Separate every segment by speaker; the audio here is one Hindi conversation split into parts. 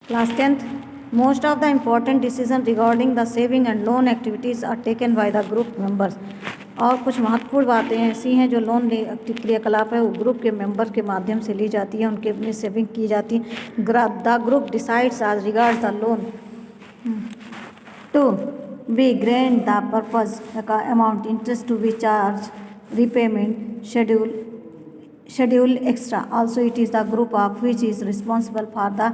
Speaker 1: Class 10th, most of the important decisions regarding the saving and loan activities are taken by the group members. और कुछ महत्वपूर्ण बातें ऐसी हैं जो लोन क्रियाकलाप है वो ग्रुप के मेंबर के माध्यम से ली जाती है, उनके अपनी सेविंग की जाती है. The group decides as regards the loan to be grant the purpose amount interest to be charged repayment schedule extra. Also it is the group of which is responsible for the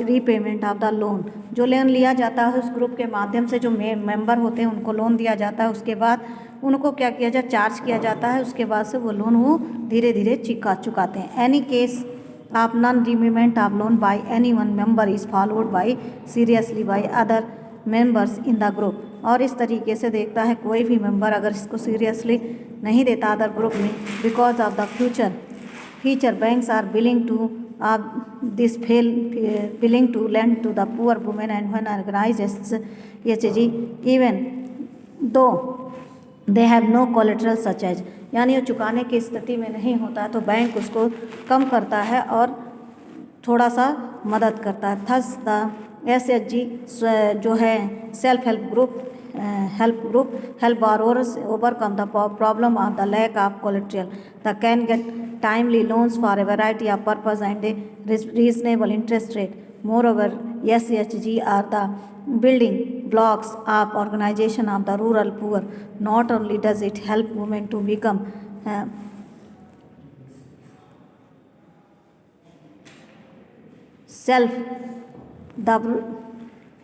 Speaker 1: repayment of the loan. जो लोन लिया जाता है उस ग्रुप के माध्यम से जो मेंबर होते हैं उनको लोन दिया जाता है, उसके बाद उनको क्या किया जाए, चार्ज किया जाता है, उसके बाद से वो लोन वो धीरे धीरे चुकाते हैं. Any case of non-repayment of loan by any one member is followed by seriously by other members in the group. और इस तरीके से देखता है कोई भी मेंबर अगर इसको सीरियसली नहीं देता अदर ग्रुप में, because of the future banks are willing to willing to lend to the poor women and when organized HG even though they have no collateral such as, यानी वो चुकाने की स्थिति में नहीं होता तो बैंक उसको कम करता है और थोड़ा सा मदद करता है. थस द SHG जो है self help borrowers overcome the problem of the lack of collateral. They can get timely loans for a variety of purpose and a reasonable interest rate. Moreover, SHG are the building blocks of organization of the rural poor. Not only does it help women to become self, the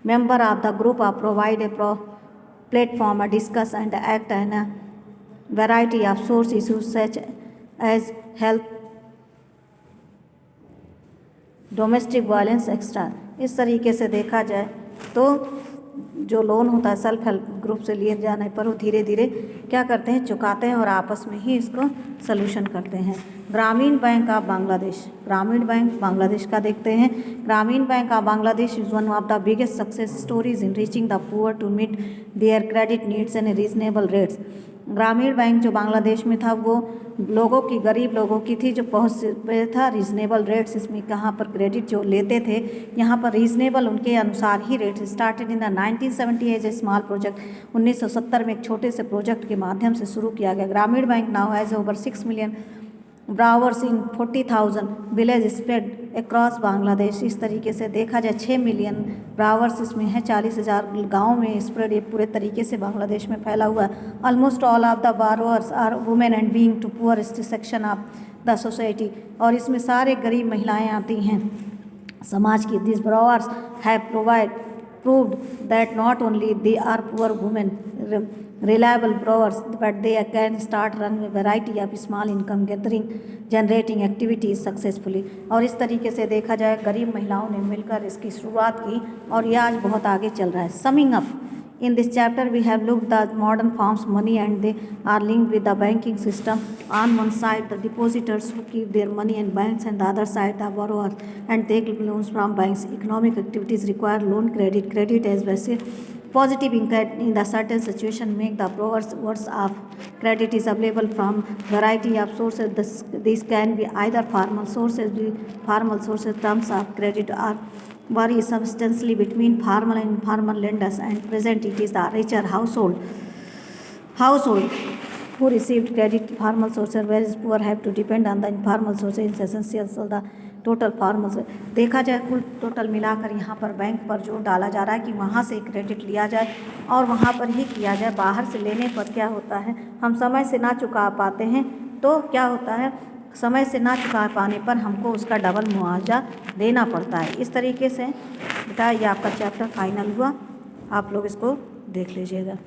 Speaker 1: member of the group provide a platform to discuss and act on a variety of source issues such as health, domestic violence extra. इस तरीके से देखा जाए तो जो लोन होता है सेल्फ हेल्प ग्रुप से लिए जाने पर वो धीरे धीरे क्या करते हैं, चुकाते हैं और आपस में ही इसको सलूशन करते हैं. ग्रामीण बैंक ऑफ बांग्लादेश, ग्रामीण बैंक बांग्लादेश का देखते हैं. Grameen bank of Bangladesh is one of the biggest success stories in reaching the poor to meet their credit needs and reasonable rates. Grameen bank जो बांग्लादेश में था वो लोगों की, गरीब लोगों की थी जो पहुँच पे था रीजनेबल रेट्स. इसमें कहाँ पर क्रेडिट जो लेते थे यहाँ पर रीजनेबल उनके अनुसार ही rates. Started in the 1970 as a small project, 1970 में एक छोटे से प्रोजेक्ट के माध्यम से शुरू किया गया. Grameen bank now has over 6 million borrowers in 40,000 village spread across Bangladesh. इस तरीके से देखा जाए 6 million ब्रावर्स इसमें है, 40,000 गाँव में स्प्रेड ये पूरे तरीके से बांग्लादेश में फैला हुआ है. Almost all of the borrowers are women and being to poorest section of the society. और इसमें सारे गरीब महिलाएं आती हैं समाज की. This borrowers have proved that not only they are poor women reliable borrowers but they can start running a variety of small income generating activities successfully. और इस तरीके से देखा जाए गरीब महिलाओं ने मिलकर इसकी शुरुआत की और ये आज बहुत आगे चल रहा है. Summing up, in this chapter we have looked at modern forms money and they are linked with the banking system. On one side the depositors who keep their money in banks and the other side the borrowers and take loans from banks. Economic activities require loan credit as well as positive in the certain situation make the borrowers worse off. Credit is available from variety of sources. These can be either formal sources. Terms of credit are vary substantially between formal and informal lenders and present it is the richer household who received credit formal sources whereas poor have to depend on the informal sources. It's essential so the total formal से देखा जाए कुल टोटल मिलाकर यहाँ पर बैंक पर जोर डाला जा रहा है कि वहाँ से क्रेडिट लिया जाए और वहाँ पर ही किया जाए. बाहर से लेने पर क्या होता है, हम समय से ना चुका पाते हैं तो क्या होता है, समय से ना चुका पाने पर हमको उसका डबल मुआवजा देना पड़ता है. इस तरीके से बेटा ये आपका चैप्टर फाइनल हुआ, आप लोग इसको देख लीजिएगा.